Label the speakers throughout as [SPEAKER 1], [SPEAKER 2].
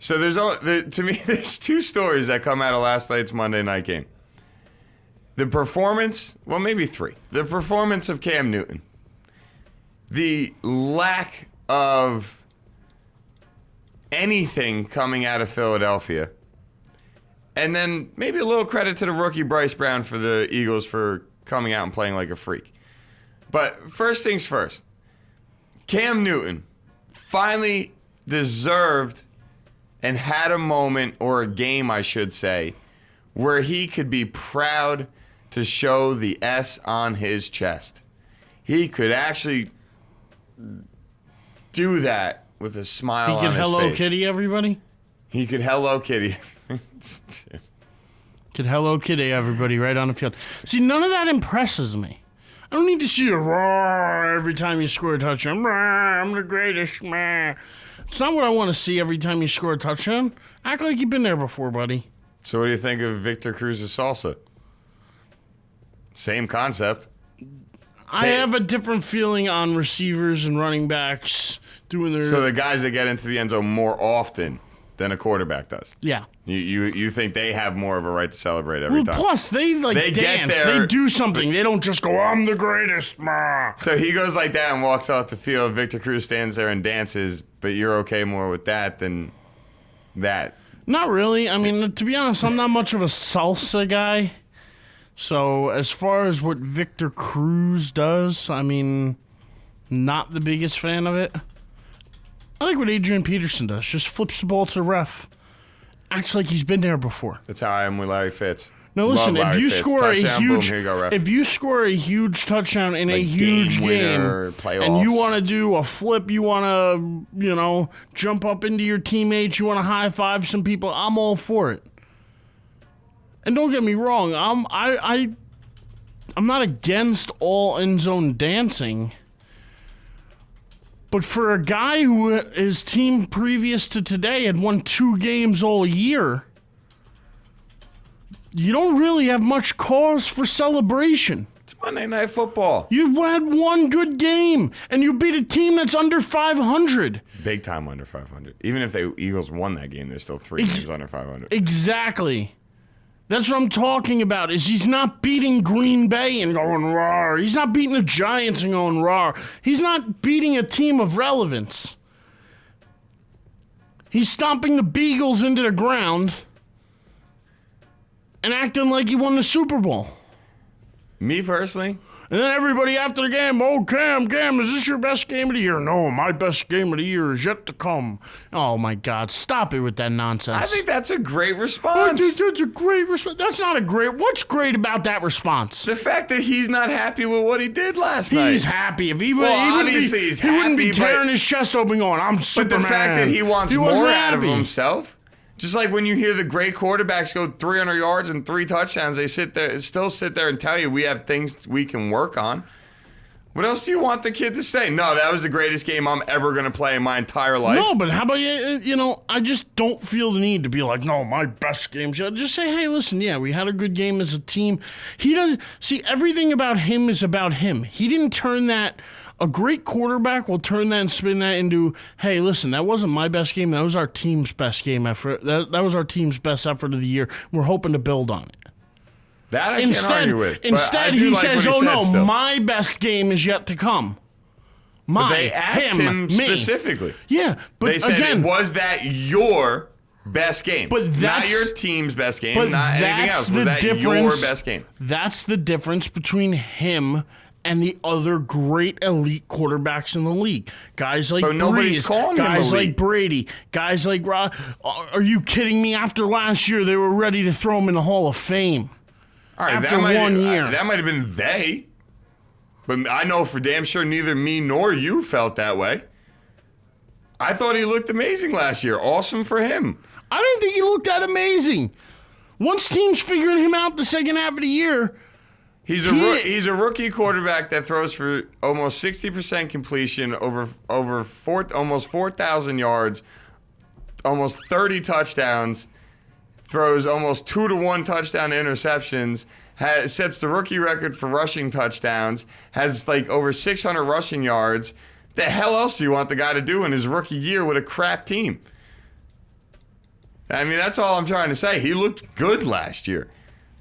[SPEAKER 1] So to me, there's two stories that come out of last night's Monday night game. The performance, well, maybe three. The performance of Cam Newton. The lack of anything coming out of Philadelphia. And then maybe a little credit to the rookie Bryce Brown for the Eagles for coming out and playing like a freak. But first things first, Cam Newton finally deserved and had a moment, or a game I should say, where he could be proud to show the S on his chest. He could actually do that with a smile on his face.
[SPEAKER 2] He could Hello Kitty everybody?
[SPEAKER 1] He could Hello Kitty.
[SPEAKER 2] Could Hello Kitty everybody right on the field. See, none of that impresses me. I don't need to see a roar every time you score a touchdown. Rah, I'm the greatest. Rah. It's not what I want to see every time you score a touchdown. Act like you've been there before, buddy.
[SPEAKER 1] So what do you think of Victor Cruz's salsa? Same concept.
[SPEAKER 2] I have a different feeling on receivers and running backs doing their...
[SPEAKER 1] So the guys that get into the end zone more often than a quarterback does.
[SPEAKER 2] Yeah.
[SPEAKER 1] You think they have more of a right to celebrate every time.
[SPEAKER 2] Plus, they dance. They do something. They don't just go, I'm the greatest. Ma.
[SPEAKER 1] So he goes like that and walks off the field. Victor Cruz stands there and dances, but you're okay more with that than that.
[SPEAKER 2] Not really. I mean, to be honest, I'm not much of a salsa guy. So as far as what Victor Cruz does, I mean, not the biggest fan of it. I like what Adrian Peterson does. Just flips the ball to the ref. Acts like he's been there before.
[SPEAKER 1] That's how I am with Larry Fitz.
[SPEAKER 2] Now listen, if you score a huge,
[SPEAKER 1] if
[SPEAKER 2] you score a huge touchdown in a huge game, and you want to do a flip, you want to, jump up into your teammates, you want to high five some people, I'm all for it. And don't get me wrong, I'm not against all end zone dancing. But for a guy who his team previous to today had won 2 games all year, you don't really have much cause for celebration.
[SPEAKER 1] It's Monday Night Football.
[SPEAKER 2] You've had one good game, and you beat a team that's under 500.
[SPEAKER 1] Big time under 500. Even if the Eagles won that game, there's still 3 games under 500.
[SPEAKER 2] Exactly. That's what I'm talking about, is he's not beating Green Bay and going raw. He's not beating the Giants and going raw. He's not beating a team of relevance. He's stomping the Beagles into the ground and acting like he won the Super Bowl.
[SPEAKER 1] Me personally?
[SPEAKER 2] And then everybody after the game, oh, Cam, is this your best game of the year? No, my best game of the year is yet to come. Oh, my God, stop it with that nonsense.
[SPEAKER 1] I think that's a great response.
[SPEAKER 2] That's a great response. That's not a great... What's great about that response?
[SPEAKER 1] The fact that he's not happy with what he did last night.
[SPEAKER 2] He's happy. If he
[SPEAKER 1] wouldn't
[SPEAKER 2] be tearing his chest open going, I'm Superman.
[SPEAKER 1] But the fact that he wants more out of himself... Just like when you hear the great quarterbacks go 300 yards and 3 touchdowns, they still sit there and tell you we have things we can work on. What else do you want the kid to say? No, that was the greatest game I'm ever going to play in my entire life.
[SPEAKER 2] No, but how about, I just don't feel the need to be like, no, my best game. Just say, hey, listen, yeah, we had a good game as a team. He doesn't, see, everything about him is about him. He didn't turn that... A great quarterback will turn that and spin that into, hey, listen, that wasn't my best game. That was our team's best game effort. That was our team's best effort of the year. We're hoping to build on it.
[SPEAKER 1] That I can't argue with.
[SPEAKER 2] Instead, he says, my best game is yet to come.
[SPEAKER 1] But they asked him specifically.
[SPEAKER 2] Yeah, but
[SPEAKER 1] they said,
[SPEAKER 2] again,
[SPEAKER 1] was that your best game?
[SPEAKER 2] But
[SPEAKER 1] not your team's best game, not anything else. Was that your best game?
[SPEAKER 2] That's the difference between him and the other great elite quarterbacks in the league. Guys like Breeze, guys like Brady, guys like Rod. Are you kidding me? After last year, they were ready to throw him in the Hall of Fame.
[SPEAKER 1] All right, after 1 year. That might have been they. But I know for damn sure neither me nor you felt that way. I thought he looked amazing last year. Awesome for him.
[SPEAKER 2] I didn't think he looked that amazing. Once teams figured him out the second half of the year...
[SPEAKER 1] He's a rookie quarterback that throws for almost 60% completion, almost 4,000 yards, almost 30 touchdowns, throws almost 2-to-1 touchdown interceptions, sets the rookie record for rushing touchdowns, has like over 600 rushing yards. The hell else do you want the guy to do in his rookie year with a crap team? I mean, that's all I'm trying to say. He looked good last year.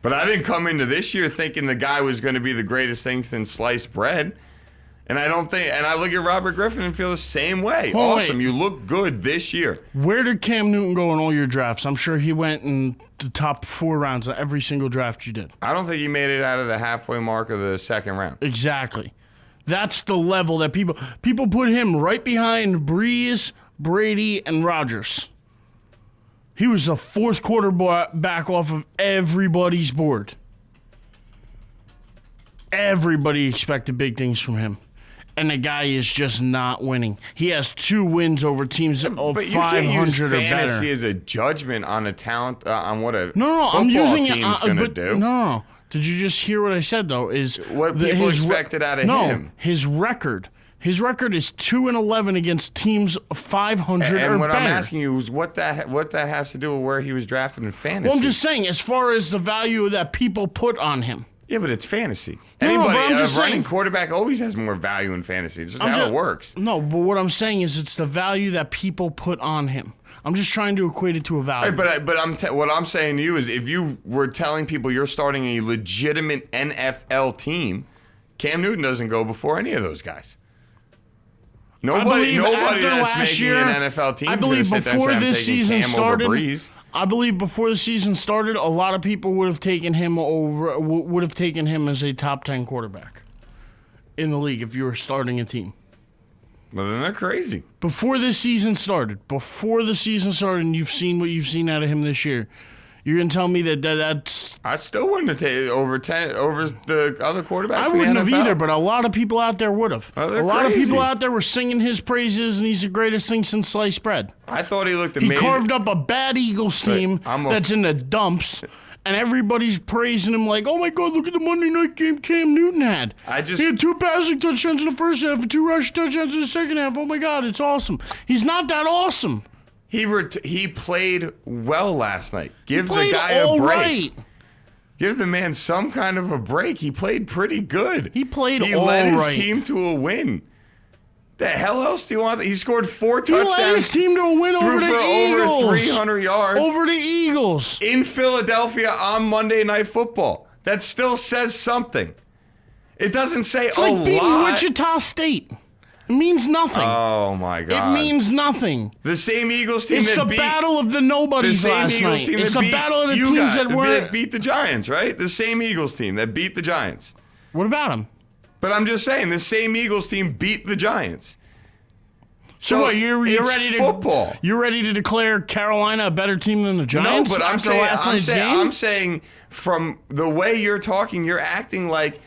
[SPEAKER 1] But I didn't come into this year thinking the guy was going to be the greatest thing since sliced bread. And I look at Robert Griffin and feel the same way.
[SPEAKER 2] Oh,
[SPEAKER 1] awesome.
[SPEAKER 2] wait.
[SPEAKER 1] You look good this year.
[SPEAKER 2] Where did Cam Newton go in all your drafts? I'm sure he went in the top 4 rounds of every single draft you did.
[SPEAKER 1] I don't think he made it out of the halfway mark of the second round.
[SPEAKER 2] Exactly. That's the level that people put him right behind Breeze, Brady, and Rodgers. He was the 4th quarterback off of everybody's board. Everybody expected big things from him. And the guy is just not winning. He has 2 wins over teams of 500 or better.
[SPEAKER 1] But you can't use fantasy as a judgment on a talent, on what a
[SPEAKER 2] I'm using
[SPEAKER 1] team's going to do.
[SPEAKER 2] No. Did you just hear what I said, though? Is
[SPEAKER 1] what people expected out of him.
[SPEAKER 2] His record. His record is 2-11 against teams 500 or better.
[SPEAKER 1] And what I'm asking you is what that has to do with where he was drafted in fantasy.
[SPEAKER 2] Well, I'm just saying, as far as the value that people put on him.
[SPEAKER 1] Yeah, but it's fantasy.
[SPEAKER 2] No, but I'm
[SPEAKER 1] a
[SPEAKER 2] just
[SPEAKER 1] running
[SPEAKER 2] saying,
[SPEAKER 1] quarterback always has more value in fantasy. It's just how it works.
[SPEAKER 2] No, but what I'm saying is it's the value that people put on him. I'm just trying to equate it to a value.
[SPEAKER 1] Right, but what I'm saying to you is if you were telling people you're starting a legitimate NFL team, Cam Newton doesn't go before any of those guys. Nobody that's making an NFL team is going to sit there and say, I'm taking Cam over Breeze.
[SPEAKER 2] I believe before the season started, a lot of people would have taken him as a top 10 quarterback in the league if you were starting a team.
[SPEAKER 1] Well, then they're crazy.
[SPEAKER 2] Before the season started, and you've seen what you've seen out of him this year, you're going to tell me that's...
[SPEAKER 1] I still wouldn't have taken over the other quarterbacks.
[SPEAKER 2] I wouldn't have either, but a lot of people out there would have.
[SPEAKER 1] Oh,
[SPEAKER 2] a lot of people out there were singing his praises, and he's the greatest thing since sliced bread.
[SPEAKER 1] I thought he looked amazing.
[SPEAKER 2] He carved up a bad Eagles team that's in the dumps, and everybody's praising him like, oh my God, look at the Monday night game Cam Newton had. He had 2 passing touchdowns in the first half and 2 rushing touchdowns in the second half. Oh my God, it's awesome. He's not that awesome.
[SPEAKER 1] He played well last night. Give the guy a break. Right. Give the man some kind of a break. He played pretty good.
[SPEAKER 2] He
[SPEAKER 1] led his team to a win. The hell else do you want? He scored 4 touchdowns.
[SPEAKER 2] He led his team to a win over the Eagles.
[SPEAKER 1] Over 300 yards.
[SPEAKER 2] Over the Eagles.
[SPEAKER 1] In Philadelphia on Monday Night Football. That still says something. It doesn't say
[SPEAKER 2] it's like beating Wichita State. It means nothing.
[SPEAKER 1] Oh, my God.
[SPEAKER 2] It means nothing.
[SPEAKER 1] The same Eagles team
[SPEAKER 2] it's
[SPEAKER 1] that
[SPEAKER 2] beat... It's a battle of the nobodies last night. It's a battle of the teams that
[SPEAKER 1] beat the Giants, right? The same Eagles team that beat the Giants.
[SPEAKER 2] What about them?
[SPEAKER 1] But I'm just saying, the same Eagles team beat the Giants.
[SPEAKER 2] So what, you're ready to
[SPEAKER 1] football.
[SPEAKER 2] You're ready to declare Carolina a better team than the Giants?
[SPEAKER 1] No, but I'm saying from the way you're talking, you're acting like...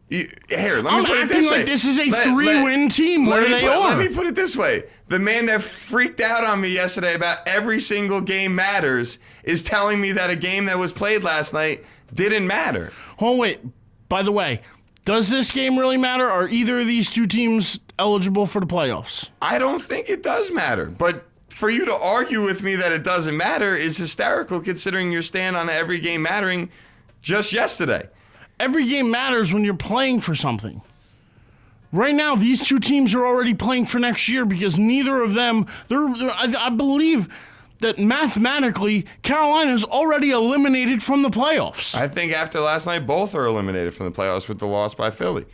[SPEAKER 1] Here, let me put it this way.
[SPEAKER 2] Like this is a 3-win team where they are.
[SPEAKER 1] Let me put it this way. The man that freaked out on me yesterday about every single game matters is telling me that a game that was played last night didn't matter.
[SPEAKER 2] Oh, wait. By the way, does this game really matter? Are either of these 2 teams eligible for the playoffs?
[SPEAKER 1] I don't think it does matter. But for you to argue with me that it doesn't matter is hysterical considering your stand on every game mattering just yesterday.
[SPEAKER 2] Every game matters when you're playing for something. Right now, these 2 teams are already playing for next year because neither of them, I believe that mathematically, Carolina's already eliminated from the playoffs.
[SPEAKER 1] I think after last night, both are eliminated from the playoffs with the loss by Philly.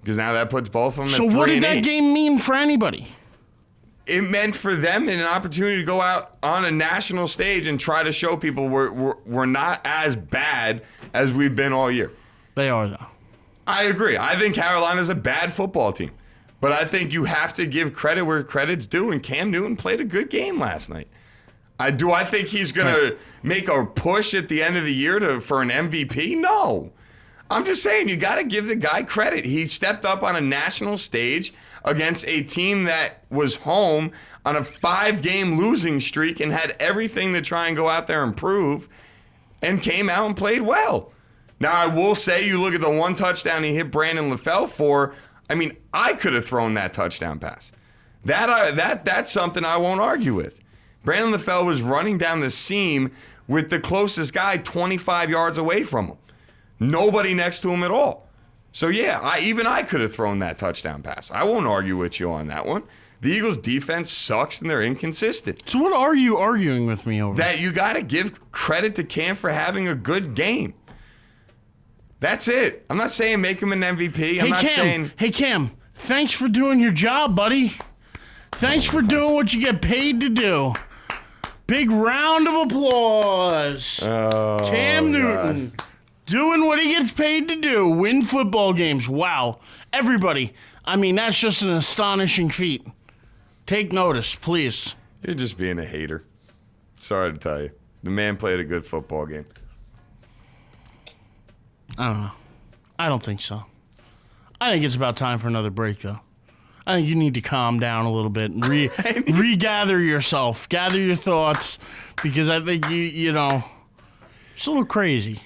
[SPEAKER 1] Because now that puts both of them at 3-8.
[SPEAKER 2] So what did that game mean for anybody?
[SPEAKER 1] It meant for them an opportunity to go out on a national stage and try to show people we're not as bad as we've been all year.
[SPEAKER 2] They are, though.
[SPEAKER 1] I agree. I think Carolina's a bad football team. But I think you have to give credit where credit's due, and Cam Newton played a good game last night. I think he's going to make a push at the end of the year for an MVP? No. I'm just saying, you got to give the guy credit. He stepped up on a national stage against a team that was home on a 5-game losing streak and had everything to try and go out there and prove, and came out and played well. Now, I will say, you look at the 1 touchdown he hit Brandon LaFell for, I mean, I could have thrown that touchdown pass. That's something I won't argue with. Brandon LaFell was running down the seam with the closest guy 25 yards away from him. Nobody next to him at all. So, yeah, I could have thrown that touchdown pass. I won't argue with you on that one. The Eagles' defense sucks and they're inconsistent.
[SPEAKER 2] So what are you arguing with me over?
[SPEAKER 1] That you got to give credit to Cam for having a good game. That's it. I'm not saying make him an MVP. I'm not saying...
[SPEAKER 2] Hey, Cam, thanks for doing your job, buddy. Thanks for doing what you get paid to do. Big round of applause.
[SPEAKER 1] Oh,
[SPEAKER 2] Cam Newton doing what he gets paid to do. Win football games. Wow. Everybody. I mean, that's just an astonishing feat. Take notice, please.
[SPEAKER 1] You're just being a hater. Sorry to tell you. The man played a good football game.
[SPEAKER 2] I don't know. I don't think so. I think it's about time for another break, though. I think you need to calm down a little bit and regather yourself, gather your thoughts, because I think you know, it's a little crazy.